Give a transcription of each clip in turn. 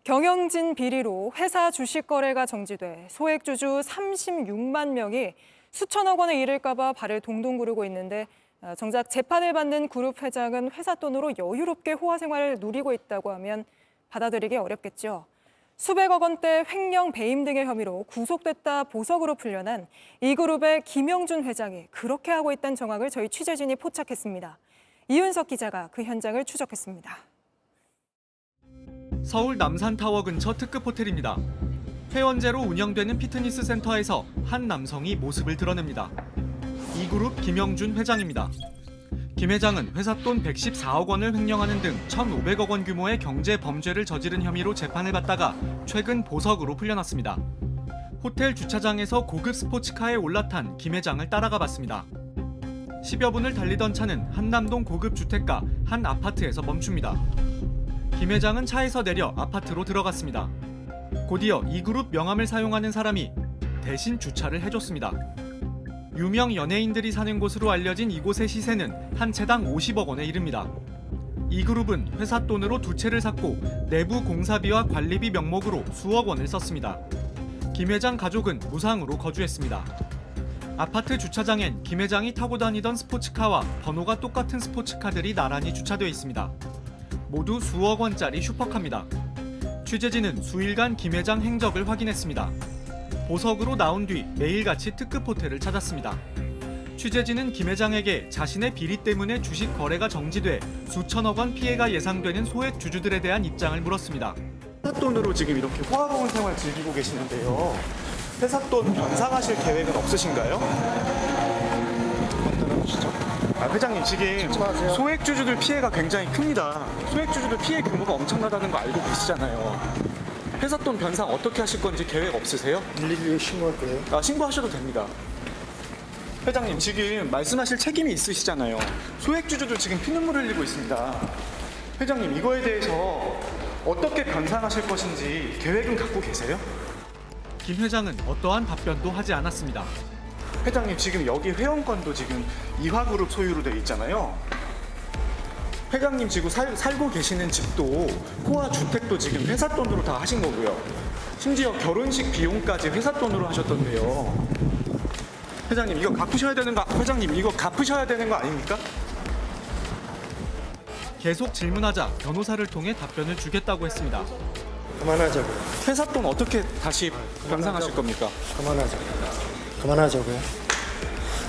경영진 비리로 회사 주식 거래가 정지돼 소액주주 36만 명이 수천억 원에 이를까 봐 발을 동동 구르고 있는데 정작 재판을 받는 그룹 회장은 회사 돈으로 여유롭게 호화 생활을 누리고 있다고 하면 받아들이기 어렵겠죠. 수백억 원대 횡령 배임 등의 혐의로 구속됐다 보석으로 풀려난 이 그룹의 김영준 회장이 그렇게 하고 있다는 정황을 저희 취재진이 포착했습니다. 이윤석 기자가 그 현장을 추적했습니다. 서울 남산타워 근처 특급 호텔입니다. 회원제로 운영되는 피트니스 센터에서 한 남성이 모습을 드러냅니다. 이 그룹 김영준 회장입니다. 김 회장은 회사 돈 114억 원을 횡령하는 등 1,500억 원 규모의 경제 범죄를 저지른 혐의로 재판을 받다가 최근 보석으로 풀려났습니다. 호텔 주차장에서 고급 스포츠카에 올라탄 김 회장을 따라가 봤습니다. 10여 분을 달리던 차는 한남동 고급 주택가 한 아파트에서 멈춥니다. 김 회장은 차에서 내려 아파트로 들어갔습니다. 곧이어 이 그룹 명함을 사용하는 사람이 대신 주차를 해줬습니다. 유명 연예인들이 사는 곳으로 알려진 이곳의 시세는 한 채당 50억 원에 이릅니다. 이 그룹은 회사 돈으로 두 채를 샀고 내부 공사비와 관리비 명목으로 수억 원을 썼습니다. 김 회장 가족은 무상으로 거주했습니다. 아파트 주차장엔 김 회장이 타고 다니던 스포츠카와 번호가 똑같은 스포츠카들이 나란히 주차되어 있습니다. 모두 수억 원짜리 슈퍼카입니다. 취재진은 수일간 김 회장 행적을 확인했습니다. 보석으로 나온 뒤 매일같이 특급 호텔을 찾았습니다. 취재진은 김 회장에게 자신의 비리 때문에 주식 거래가 정지돼 수천억 원 피해가 예상되는 소액 주주들에 대한 입장을 물었습니다. 회사 돈으로 지금 이렇게 호화로운 생활 즐기고 계시는데요. 회사 돈 변상하실 계획은 없으신가요? 회장님 지금 소액 주주들 피해가 굉장히 큽니다. 소액 주주들 피해 규모가 엄청나다는 거 알고 계시잖아요. 회사 돈 변상 어떻게 하실 건지 계획 없으세요? 112에 신고할 거예요? 신고하셔도 됩니다. 회장님 지금 말씀하실 책임이 있으시잖아요. 소액 주주들 지금 피눈물 흘리고 있습니다. 회장님 이거에 대해서 어떻게 변상하실 것인지 계획은 갖고 계세요? 김 회장은 어떠한 답변도 하지 않았습니다. 회장님 지금 여기 회원권도 지금 이화그룹 소유로 되어 있잖아요. 회장님 지금 살고 계시는 집도 호화 주택도 지금 회사 돈으로 다 하신 거고요. 심지어 결혼식 비용까지 회사 돈으로 하셨던데요. 회장님 이거 갚으셔야 되는 거 회장님 이거 갚으셔야 되는 거 아닙니까? 계속 질문하자 변호사를 통해 답변을 주겠다고 했습니다. 그만하자고요. 회사 돈 어떻게 다시 변상하실 겁니까? 그만하자고요.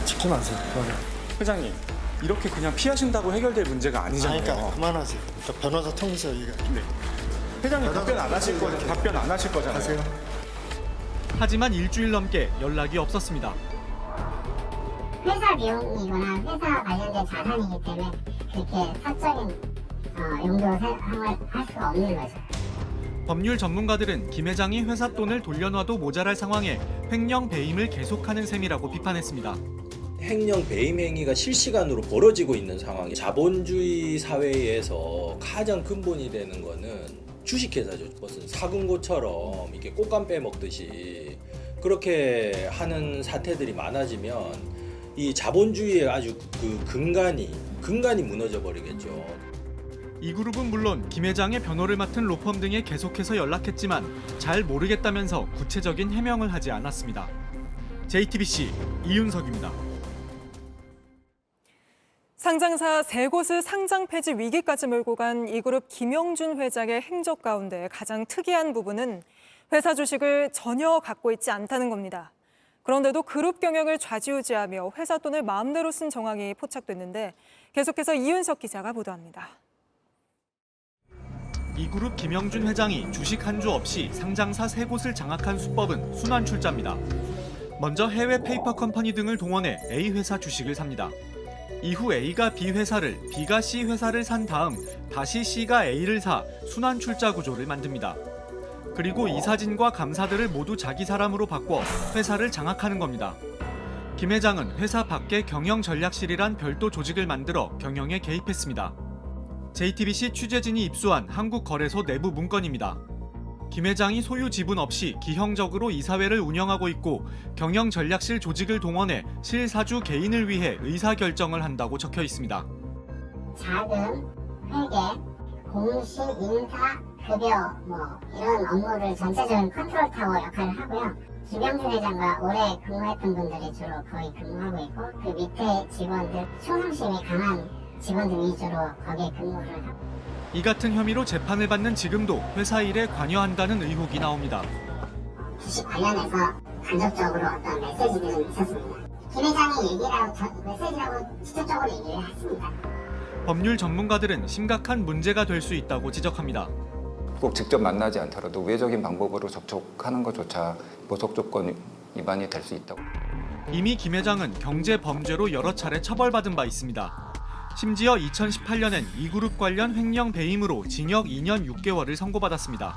찍지 마세요. 그만해. 회장님 이렇게 그냥 피하신다고 해결될 문제가 아니잖아요. 그러니까 그만하세요. 변호사 통해서 얘기해. 네. 회장님 답변 안 하실 거잖아요. 하세요. 하지만 일주일 넘게 연락이 없었습니다. 회사 비용이거나 회사 관련된 자산이기 때문에 그렇게 사적인 용도로 사용을 할 수가 없는 거죠. 법률 전문가들은 김 회장이 회사 돈을 돌려놔도 모자랄 상황에 횡령 배임을 계속하는 셈이라고 비판했습니다. 횡령 배임 행위가 실시간으로 벌어지고 있는 상황이 자본주의 사회에서 가장 근본이 되는 거는 주식회사죠. 무슨 사금고처럼 이렇게 꽃감 빼먹듯이 그렇게 하는 사태들이 많아지면 이 자본주의의 아주 그 근간이 무너져 버리겠죠. 이 그룹은 물론 김 회장의 변호를 맡은 로펌 등에 계속해서 연락했지만 잘 모르겠다면서 구체적인 해명을 하지 않았습니다. JTBC 이윤석입니다. 상장사 3곳을 상장 폐지 위기까지 몰고 간 이 그룹 김영준 회장의 행적 가운데 가장 특이한 부분은 회사 주식을 전혀 갖고 있지 않다는 겁니다. 그런데도 그룹 경영을 좌지우지하며 회사 돈을 마음대로 쓴 정황이 포착됐는데 계속해서 이윤석 기자가 보도합니다. 이 그룹 김영준 회장이 주식 한 주 없이 상장사 3곳을 장악한 수법은 순환 출자입니다. 먼저 해외 페이퍼 컴퍼니 등을 동원해 A 회사 주식을 삽니다. 이후 A가 B 회사를, B가 C 회사를 산 다음 다시 C가 A를 사 순환 출자 구조를 만듭니다. 그리고 이사진과 감사들을 모두 자기 사람으로 바꿔 회사를 장악하는 겁니다. 김 회장은 회사 밖에 경영전략실이란 별도 조직을 만들어 경영에 개입했습니다. JTBC 취재진이 입수한 한국거래소 내부 문건입니다. 김 회장이 소유 지분 없이 기형적으로 이사회를 운영하고 있고 경영전략실 조직을 동원해 실사주 개인을 위해 의사결정을 한다고 적혀 있습니다. 자금, 회계, 공시, 인사, 급여 뭐 이런 업무를 전체적인 컨트롤 타워 역할을 하고요. 김영준 회장과 오래 근무했던 분들이 주로 거의 근무하고 있고 그 밑에 직원들, 충성심이 강한 직원들 위주로 거기에 근무를 하고. 이 같은 혐의로 재판을 받는 지금도 회사 일에 관여한다는 의혹이 나옵니다. 주식 관련해서 간접적으로 어떤 메시지들은 있었습니다. 김 회장이 메시지라고 직접적으로 얘기를 했습니다. 법률 전문가들은 심각한 문제가 될 수 있다고 지적합니다. 꼭 직접 만나지 않더라도 우회적인 방법으로 접촉하는 것조차 보석 조건 위반이 될 수 있다고. 이미 김 회장은 경제 범죄로 여러 차례 처벌받은 바 있습니다. 심지어 2018년엔 이그룹 관련 횡령 배임으로 징역 2년 6개월을 선고받았습니다.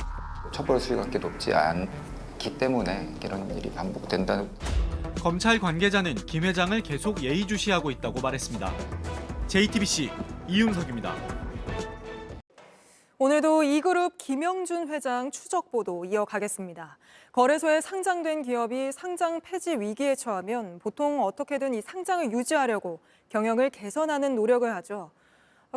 처벌 수위가 그렇게 높지 않기 때문에 이런 일이 반복된다는. 검찰 관계자는 김 회장을 계속 예의주시하고 있다고 말했습니다. JTBC 이윤석입니다. 오늘도 이그룹 김영준 회장 추적 보도 이어가겠습니다. 거래소에 상장된 기업이 상장 폐지 위기에 처하면 보통 어떻게든 이 상장을 유지하려고 경영을 개선하는 노력을 하죠.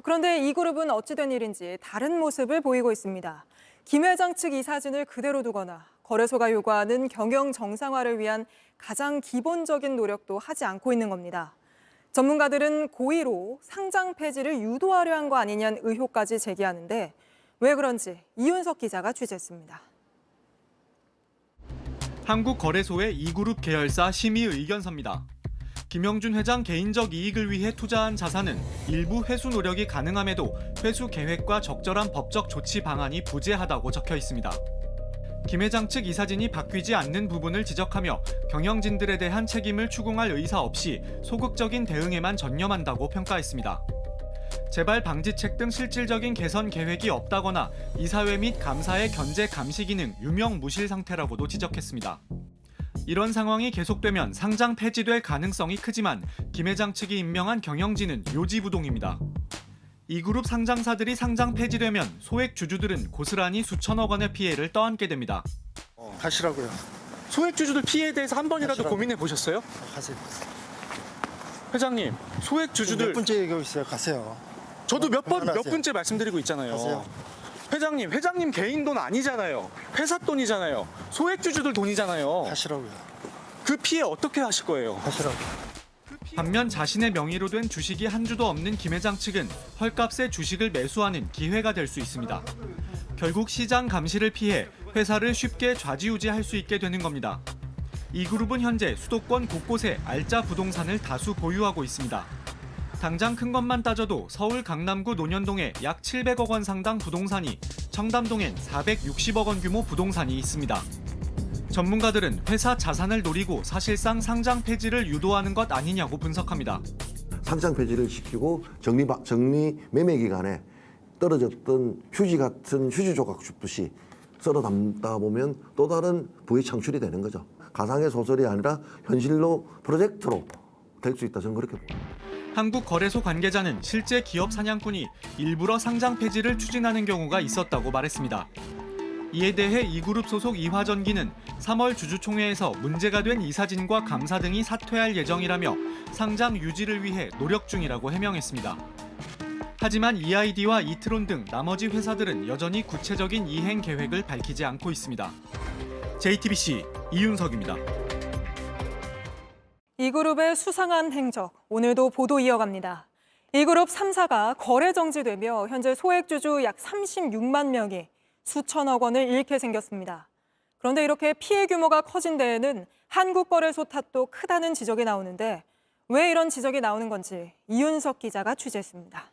그런데 이그룹은 어찌된 일인지 다른 모습을 보이고 있습니다. 김 회장 측 이 사진을 그대로 두거나 거래소가 요구하는 경영 정상화를 위한 가장 기본적인 노력도 하지 않고 있는 겁니다. 전문가들은 고의로 상장 폐지를 유도하려 한 거 아니냐는 의혹까지 제기하는데 왜 그런지 이윤석 기자가 취재했습니다. 한국거래소의 이그룹 계열사 심의 의견서입니다. 김영준 회장 개인적 이익을 위해 투자한 자산은 일부 회수 노력이 가능함에도 회수 계획과 적절한 법적 조치 방안이 부재하다고 적혀 있습니다. 김 회장 측 이사진이 바뀌지 않는 부분을 지적하며 경영진들에 대한 책임을 추궁할 의사 없이 소극적인 대응에만 전념한다고 평가했습니다. 재발 방지책 등 실질적인 개선 계획이 없다거나 이사회 및 감사의 견제 감시 기능 유명무실 상태라고도 지적했습니다. 이런 상황이 계속되면 상장 폐지될 가능성이 크지만 김 회장 측이 임명한 경영진은 요지부동입니다. 이그룹 상장사들이 상장 폐지되면 소액 주주들은 고스란히 수천억 원의 피해를 떠안게 됩니다. 가시라고요. 소액 주주들 피해에 대해서 한 번이라도 하시라고. 고민해 보셨어요? 가세요. 회장님, 소액 주주들 몇 번째 얘기하고 있어요. 가세요. 저도 몇 그만하세요. 번째 말씀드리고 있잖아요. 가세요. 회장님 개인 돈 아니잖아요. 회사 돈이잖아요. 소액 주주들 돈이잖아요. 가시라고요. 그 피해 어떻게 하실 거예요? 가시라고. 반면 자신의 명의로 된 주식이 한 주도 없는 김 회장 측은 헐값에 주식을 매수하는 기회가 될 수 있습니다. 결국 시장 감시를 피해 회사를 쉽게 좌지우지할 수 있게 되는 겁니다. 이 그룹은 현재 수도권 곳곳에 알짜 부동산을 다수 보유하고 있습니다. 당장 큰 것만 따져도 서울 강남구 논현동에 약 700억 원 상당 부동산이, 청담동엔 460억 원 규모 부동산이 있습니다. 전문가들은 회사 자산을 노리고 사실상 상장 폐지를 유도하는 것 아니냐고 분석합니다. 상장 폐지를 시키고 정리 매매 기간에 떨어졌던 휴지 같은 휴지 조각 줍듯이 썰어 담다 보면 또 다른 부의 창출이 되는 거죠. 가상의 소설이 아니라 현실로 프로젝트로 될 수 있다, 저는 그렇게 봅니다. 한국거래소 관계자는 실제 기업 사냥꾼이 일부러 상장 폐지를 추진하는 경우가 있었다고 말했습니다. 이에 대해 이그룹 소속 이화전기는 3월 주주총회에서 문제가 된 이사진과 감사 등이 사퇴할 예정이라며 상장 유지를 위해 노력 중이라고 해명했습니다. 하지만 EID와 이트론 등 나머지 회사들은 여전히 구체적인 이행 계획을 밝히지 않고 있습니다. JTBC 이윤석입니다. 이그룹의 수상한 행적, 오늘도 보도 이어갑니다. 이그룹 3사가 거래 정지되며 현재 소액주주 약 36만 명이 수천억 원을 잃게 생겼습니다. 그런데 이렇게 피해 규모가 커진 데에는 한국거래소 탓도 크다는 지적이 나오는데 왜 이런 지적이 나오는 건지 이윤석 기자가 취재했습니다.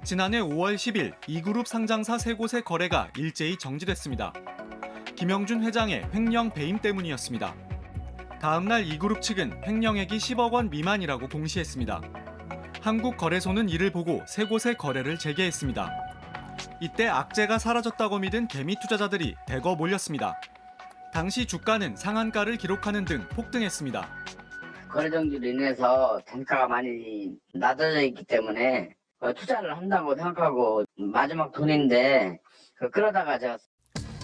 지난해 5월 10일 이그룹 상장사 3곳의 거래가 일제히 정지됐습니다. 김영준 회장의 횡령 배임 때문이었습니다. 다음 날 이그룹 측은 횡령액이 10억 원 미만이라고 공시했습니다. 한국거래소는 이를 보고 3곳의 거래를 재개했습니다. 이때 악재가 사라졌다고 믿은 개미 투자자들이 대거 몰렸습니다. 당시 주가는 상한가를 기록하는 등 폭등했습니다. 거래 정지로 인해서 단가가 많이 낮아져 있기 때문에 투자를 한다고 생각하고 마지막 돈인데 그러다가 제가.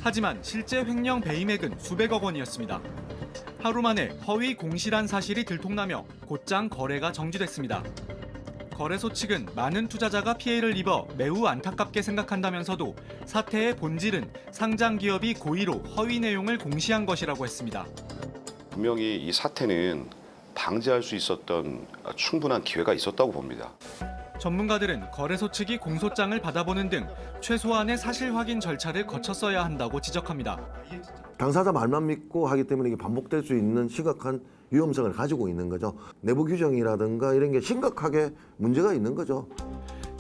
하지만 실제 횡령 배임액은 수백억 원이었습니다. 하루 만에 허위 공시란 사실이 들통나며 곧장 거래가 정지됐습니다. 거래소 측은 많은 투자자가 피해를 입어 매우 안타깝게 생각한다면서도 사태의 본질은 상장 기업이 고의로 허위 내용을 공시한 것이라고 했습니다. 분명히 이 사태는 방지할 수 있었던 충분한 기회가 있었다고 봅니다. 전문가들은 거래소 측이 공소장을 받아보는 등 최소한의 사실 확인 절차를 거쳤어야 한다고 지적합니다. 당사자 말만 믿고 하기 때문에 이게 반복될 수 있는 심각한 위험성을 가지고 있는 거죠. 내부 규정이라든가 이런 게 심각하게 문제가 있는 거죠.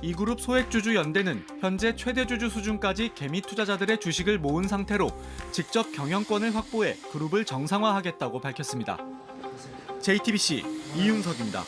이그룹 소액주주 연대는 현재 최대 주주 수준까지 개미 투자자들의 주식을 모은 상태로 직접 경영권을 확보해 그룹을 정상화하겠다고 밝혔습니다. JTBC 이윤석입니다.